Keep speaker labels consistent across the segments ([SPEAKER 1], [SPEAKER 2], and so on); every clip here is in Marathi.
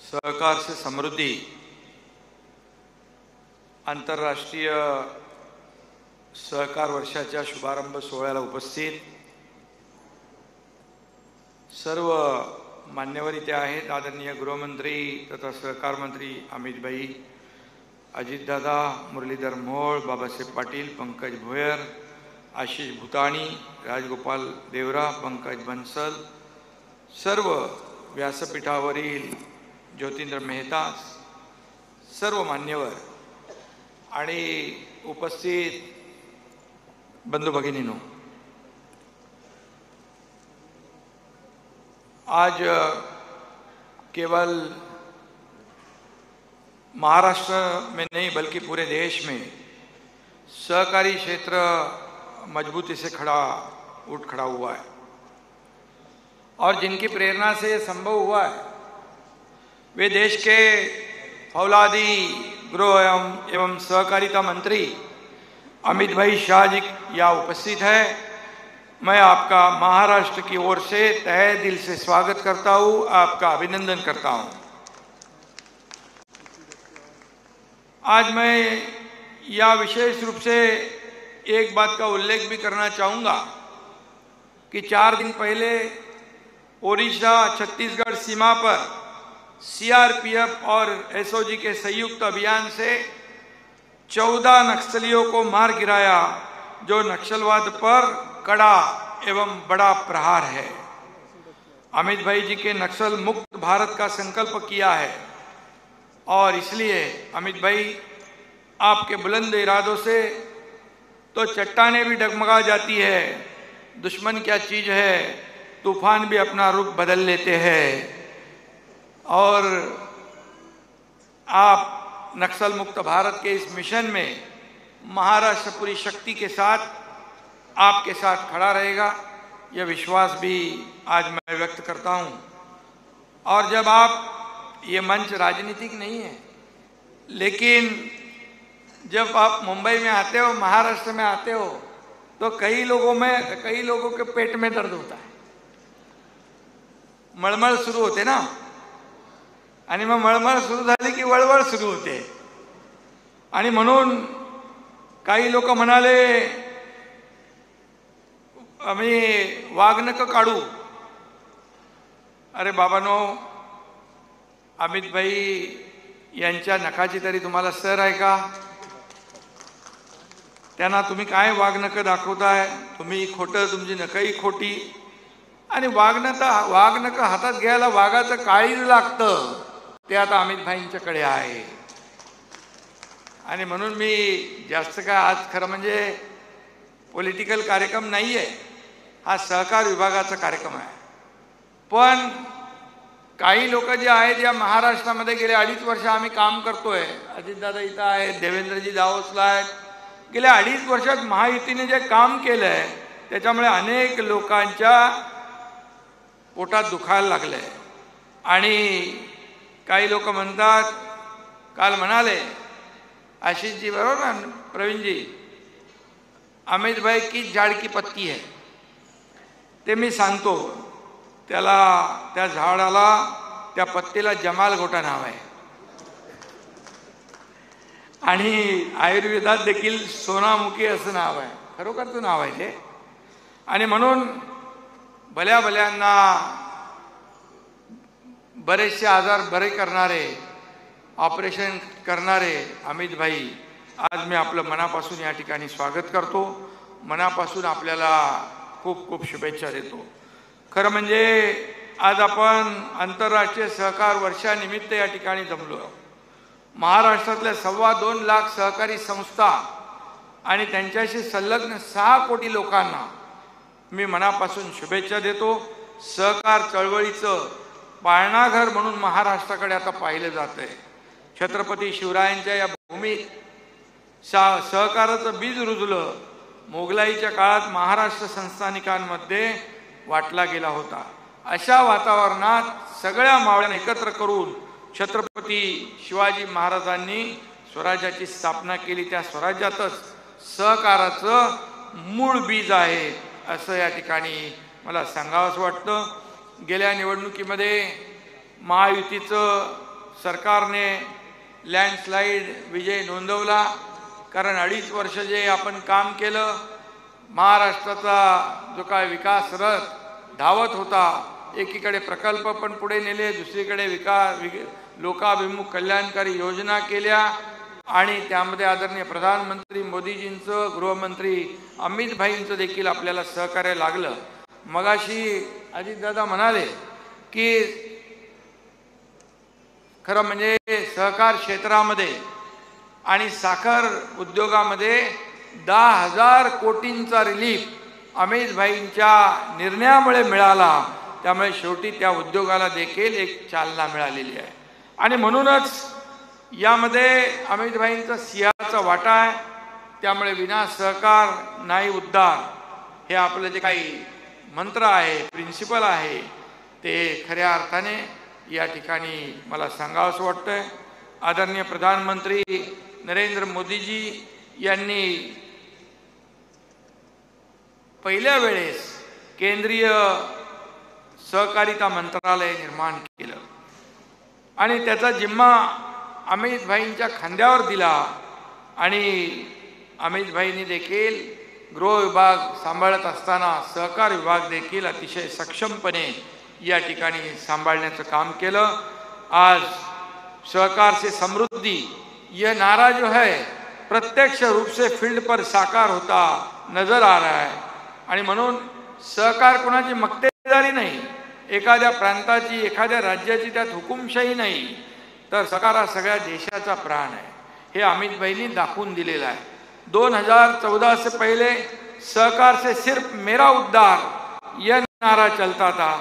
[SPEAKER 1] सहकार से समृद्धि आंतरराष्ट्रीय सहकार वर्षाच्या शुभारंभ सोहळ्याला उपस्थित सर्व मान्यवर इथे आहेत। आदरणीय गृहमंत्री तथा सहकार मंत्री अमित भाई, अजितदादा, मुरलीधर मोहोळ, बाबासाहेब पाटील, पंकज भोयर, आशिष भूताणी, राजगोपाल देवरा, पंकज बंसल, सर्व व्यासपीठावरील ज्योतिंद्र मेहता, सर्व मान्यवर आणि उपस्थित बंधू भगिनींनो, आज केवल महाराष्ट्र में नहीं बल्कि पूरे देश में सहकारी क्षेत्र मजबूती से उठ खड़ा हुआ है और जिनकी प्रेरणा से ये संभव हुआ है वे देश के फौलादी गृह एवं सहकारिता मंत्री अमित भाई शाह जी यहाँ उपस्थित है। मैं आपका महाराष्ट्र की ओर से तहे दिल से स्वागत करता हूँ, आपका अभिनंदन करता हूँ। आज मैं यह विशेष रूप से एक बात का उल्लेख भी करना चाहूँगा कि 4 दिन पहले ओडिशा छत्तीसगढ़ सीमा पर सीआरपीएफ और एसओजी के संयुक्त अभियान से 14 नक्सलियों को मार गिराया, जो नक्सलवाद पर कड़ा एवं बड़ा प्रहार है। अमित भाई जी के नक्सल मुक्त भारत का संकल्प किया है और इसलिए अमित भाई आपके बुलंद इरादों से तो चट्टानें भी डगमगा जाती है, दुश्मन क्या चीज है, तूफान भी अपना रुख बदल लेते हैं और आप नक्सल मुक्त भारत के इस मिशन में महाराष्ट्र पूरी शक्ति के साथ आपके साथ खड़ा रहेगा, यह विश्वास भी आज मैं व्यक्त करता हूं। और जब आप, ये मंच राजनीतिक नहीं है, लेकिन जब आप मुंबई में आते हो, महाराष्ट्र में आते हो, तो कई लोगों के पेट में दर्द होता है, मळमळ सुरू होते ना, आणि मग मळमळ सुरू झाली की वळवळ सुरू होते। आणि म्हणून काही लोक म्हणाले आम्ही वाघनख काढू। अरे बाबांनो, अमित भाई यांच्या नखाची तरी तुम्हाला सर आहे का? त्यांना तुम्ही काय वाघनख दाखवताय? तुम्ही खोटं, तुमची नखही खोटी। आणि वाघनख हातात घ्यायला वाघाचं काळीज लागतं, ते आता अमित भाईंच्याकडे आहे। आणि म्हणून मी जास्त काय, आज खरं म्हणजे पॉलिटिकल कार्यक्रम नाही आहे, हा सहकार विभागाचा कार्यक्रम आहे। पण काही लोक जे आहेत या महाराष्ट्रामध्ये गेले 2.5 वर्ष आम्ही काम करतोय, अजितदादा इथं आहेत, देवेंद्रजी दावोसला आहेत, गेल्या 2.5 वर्षात महायुतीने जे काम केलंय त्याच्यामुळे अनेक लोकांच्या पोटात दुखायला लागलंय। आणि काही लोक म्हणतात, काल म्हणाले आशिषजी बरोबर ना, प्रवीणजी, अमित भाई की झाड की पत्ती है, ते मी सांगतो त्याला, त्या झाडाला, त्या पत्तीला जमाल गोटा नाव आहे आणि आयुर्वेदात देखील सोनामुखी असं नाव आहे, खरोखरचं नाव आहे ते। आणि म्हणून भल्यांना बरेचसे आजार बरे करणारे, ऑपरेशन करणारे अमित भाई, आज मी आपलं मनापासून या ठिकाणी स्वागत करतो, मनापासून आपल्याला खूप खूप शुभेच्छा देतो। खरं म्हणजे आज आपण आंतरराष्ट्रीय सहकार वर्षानिमित्त या ठिकाणी जमलो। महाराष्ट्रातल्या 2.25 लाख सहकारी संस्था आणि त्यांच्याशी संलग्न 6 कोटी लोकांना मी मनापासून शुभेच्छा देतो। सहकार चळवळीचं पाळणाघर म्हणून महाराष्ट्राकडे आता पाहिलं जातंय। छत्रपती शिवरायांच्या या भूमीत सहकाराचं बीज रुजलं, मोगलाईच्या काळात महाराष्ट्र संस्थानिकांमध्ये वाटला गेला होता। अशा वातावरणात सगळ्या मावळ्यांना एकत्र करून छत्रपती शिवाजी महाराजांनी स्वराज्याची स्थापना केली। त्या स्वराज्यातच सहकाराचं मूळ बीज आहे असं या ठिकाणी मला सांगावंसं वाटतं। गेल्या निवडणुकीमध्ये महायुतीचं सरकारने लँडस्लाईड विजय नोंदवला, कारण 2.5 वर्ष जे आपण काम केलं, महाराष्ट्राचा जो काय विकास रथ धावत होता, एकीकडे प्रकल्प पण पुढे नेले, दुसरीकडे लोकाभिमुख कल्याणकारी योजना केल्या आणि त्यामध्ये आदरणीय प्रधानमंत्री मोदीजींचं, गृहमंत्री अमित भाईंचं देखील आपल्याला सहकार्य लागलं. मगाशी अजितदादा म्हणाले की खरं म्हणजे सहकार क्षेत्रामध्ये आणि साखर उद्योगामध्ये 10,000 कोटींचा रिलीफ अमित भाईंच्या निर्णयामुळे मिळाला. त्यामुळे शेवटी त्या उद्योगाला देखील एक चालना मिळालेली आहे आणि म्हणूनच यामध्ये अमित भाईंचा सिंहाचा वाटा आहे. त्यामुळे विना सहकार नाही उद्धार हे आपलं जे काही मंत्र आहे, प्रिन्सिपल आहे, ते खऱ्या अर्थाने या ठिकाणी मला सांगावंसं वाटतंय. आदरणीय प्रधानमंत्री नरेंद्र मोदीजी यांनी पहिल्या वेळेस केंद्रीय सहकारिता मंत्रालय निर्माण केलं आणि त्याचा जिम्मा अमित भाईंच्या खांद्यावर दिला आणि अमित भाईंनी देखील गृह विभाग सांभाळत असताना सहकार विभाग देखील अतिशय सक्षमपणे या ठिकाणी सांभाळण्याचं काम केलं. आज सहकार से समृद्धि यह नारा जो है प्रत्यक्ष रूप से फील्ड पर साकार होता नजर आ रहा है आणि म्हणून सहकार कोणाची मक्तेदारी नाही, एखाद्या प्रांताची, एखाद्या राज्याची त्यात हुकुमशाही नाही, तर सहकार हा सगळ्या देशाचा प्राण आहे. हे अमित भाईंनी दाखवून दिलेलं आहे. 2014 से पहले सहकार से सिर्फ मेरा उद्धार यह नारा चलता था.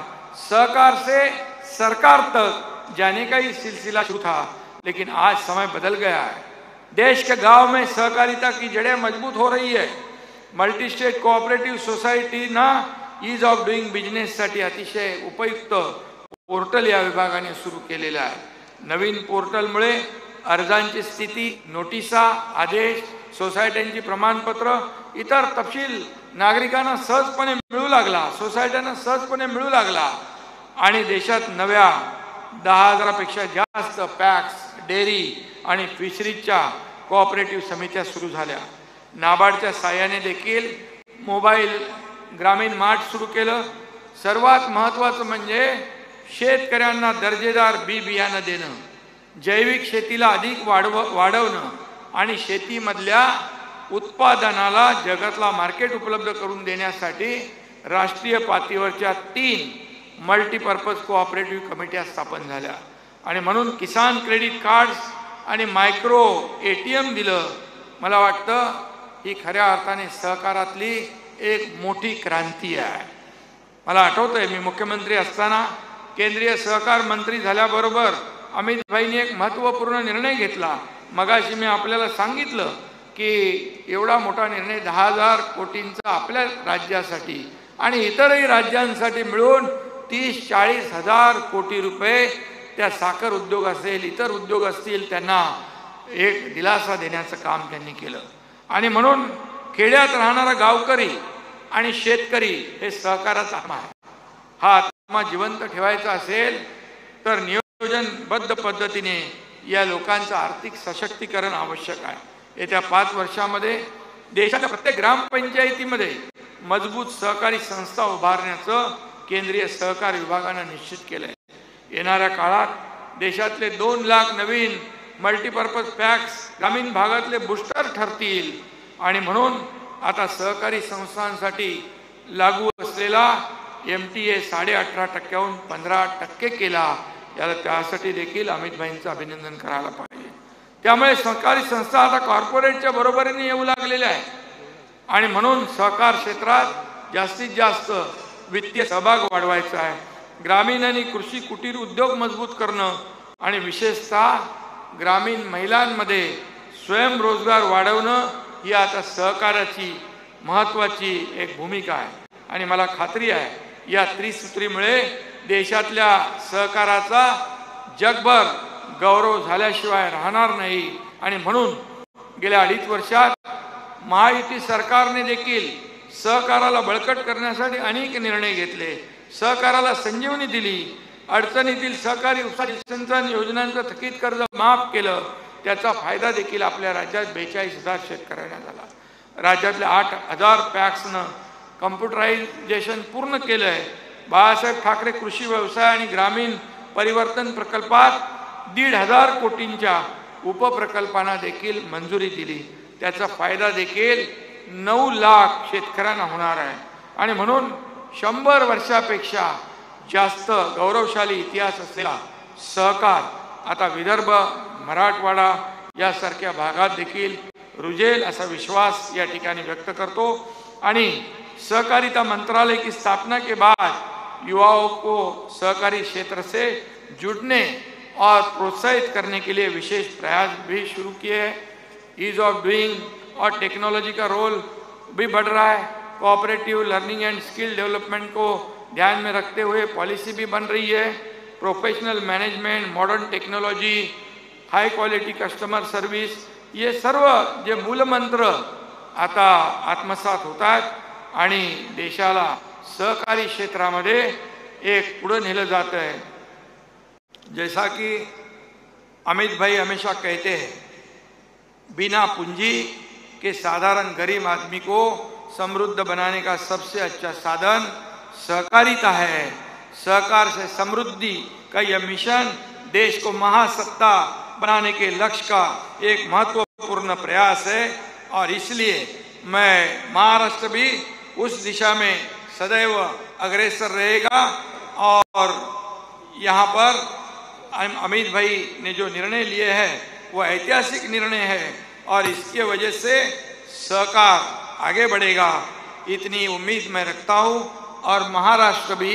[SPEAKER 1] सहकार से सरकार तक जाने का ही सिलसिला शुरू था, लेकिन आज समय बदल गया है. देश के गांव में सहकारिता की जड़ें मजबूत हो रही है. मल्टी स्टेट कोऑपरेटिव सोसायटी ना ईज ऑफ डुईंग बिझनेस साठी अतिशय उपयुक्त पोर्टल या विभागाने सुरू केलेला आहे. नवीन पोर्टलमुळे अर्जांची स्थिती, नोटिसा, आदेश, सोसायट्यांची प्रमाणपत्र, इतर तपशील नागरिकांना सहजपणे मिळू लागला, सोसायट्यांना सहजपणे मिळू लागला आणि देशात नव्या 10,000 पेक्षा जास्त पॅक्स, डेअरी आणि फिशरीजच्या कोऑपरेटिव्ह समित्या सुरू झाल्या. नाबार्डच्या साहाय्याने देखील मोबाईल ग्रामीण मार्ट सुरू केलं. सर्वात महत्त्वाचं म्हणजे शेतकऱ्यांना दर्जेदार बी बियाणं देणं, जैविक शेतीला अधिक वाढवणं आणि शेतीमधल्या उत्पादनाला जगातला मार्केट उपलब्ध करून देण्यासाठी राष्ट्रीय पातळीवरच्या 3 मल्टीपर्पज कोऑपरेटिव्ह कमिट्या स्थापन झाल्या आणि म्हणून किसान क्रेडिट कार्ड्स आणि मायक्रो ATM दिलं. मला वाटतं ही खऱ्या अर्थाने सहकारातली एक मोठी क्रांती आहे. मला आठवतंय मी मुख्यमंत्री असताना केंद्रीय सहकार मंत्री झाल्याबरोबर अमित भाईंनी एक महत्त्वपूर्ण निर्णय घेतला. मगाशी मी आपल्याला सांगितलं की एवढा मोठा निर्णय 10,000 कोटींचा आपल्या राज्यासाठी आणि इतरही राज्यांसाठी मिळून 30-40 हजार कोटी रुपये त्या साखर उद्योग असेल, इतर उद्योग असतील, त्यांना एक दिलासा देण्याचं काम त्यांनी केलं. आणि म्हणून खेड्यात राहणारा गावकरी आणि शेतकरी हे सहकाराचा आत्मा आहे. हा आत्मा जिवंत ठेवायचा असेल तर नियोजनबद्ध पद्धतीने या लोकांचं आर्थिक सशक्तीकरण आवश्यक आहे. येत्या 5 वर्षामध्ये देशाच्या प्रत्येक ग्रामपंचायतीमध्ये मजबूत सहकारी संस्था उभारण्याचं केंद्रीय सहकार विभागानं निश्चित केलंय. येणाऱ्या काळात देशातले 2 लाख नवीन मल्टीपर्पज पॅक्स ग्रामीण भागातले बूस्टर ठरतील आणि म्हणून आता सहकारी संस्थांसाठी लागू असलेला MTA 18.5% 15% केला. याला त्यासाठी देखील अमित भाईंचं अभिनंदन करायला पाहिजे. त्यामुळे सहकारी संस्था आता कॉर्पोरेटच्या बरोबरीने येऊ लागलेल्या आहे आणि म्हणून सहकार क्षेत्रात जास्तीत जास्त वित्तीय सहभाग वाढवायचा आहे. ग्रामीण आणि कृषी कुटीर उद्योग मजबूत करणं आणि विशेषतः ग्रामीण महिलांमध्ये स्वयंरोजगार वाढवणं ही आता सहकाराची महत्त्वाची एक भूमिका आहे. आणि मला खात्री आहे या त्रिसूत्रीमुळे देशातल्या सहकाराचा जगभर गौरव झाल्याशिवाय राहणार नाही. आणि म्हणून गेल्या 2.5 वर्षात महायुती सरकारने देखील सहकाराला बळकट करण्यासाठी अनेक निर्णय घेतले, सहकाराला संजीवनी दिली. अडचणीतील सहकारी उपसा सिंचन योजनांचं थकीत कर्ज माफ केलं, त्याचा फायदा देखील आपल्या राज्यात 42,000 शेतकऱ्यांना झाला. राज्यातल्या 8,000 पॅक्सनं कम्प्युटरायझेशन पूर्ण केलं आहे. बाळासाहेब ठाकरे कृषी व्यवसाय आणि ग्रामीण परिवर्तन प्रकल्पात 1,500 कोटींच्या उपप्रकल्पांना देखील मंजुरी दिली. त्याचा फायदा देखील 9 लाख शेतकऱ्यांना होणार आहे. आणि म्हणून 100 वर्षापेक्षा जास्त गौरवशाली इतिहास असलेला सहकार आता विदर्भ, मराठवाडा यासारख्या भागात देखील रुजेल असा विश्वास या ठिकाणी व्यक्त करतो. आणि सहकारिता मंत्रालय की स्थापना के बाद युवाओं को सहकारी क्षेत्र से जुड़ने और प्रोत्साहित करने के लिए विशेष प्रयास भी शुरू किए हैं. ईज ऑफ डूइंग और टेक्नोलॉजी का रोल भी बढ़ रहा है. Cooperative learning end skill development को ध्यान में रखते हुए पॉलिसी भी बन रही है. प्रोफेशनल मैनेजमेंट, मॉडर्न टेक्नोलॉजी, हाई क्वालिटी कस्टमर सर्व्हिस, ये सर्व जे मूलमंत्र आता आत्मसात होतात आणि देशाला सहकारी क्षेत्रामध्ये एक पुढे नेलं जात है. जैसा कि अमित भाई हमेशा कहते हैं, बिना पूंजी के साधारण गरीब आदमी को समृद्ध बनाने का सबसे अच्छा साधन सहकारिता है. सहकार से समृद्धि का यह मिशन देश को महासत्ता बनाने के लक्ष्य का एक महत्वपूर्ण प्रयास है. और इसलिए मैं महाराष्ट्र भी उस दिशा में सदैव अग्रसर रहेगा. और यहाँ पर अमित भाई ने जो निर्णय लिए हैं वो ऐतिहासिक निर्णय है और इसके वजह से सहकार आगे बढ़ेगा, इतनी उम्मीद मैं रखता हूँ. और महाराष्ट्र भी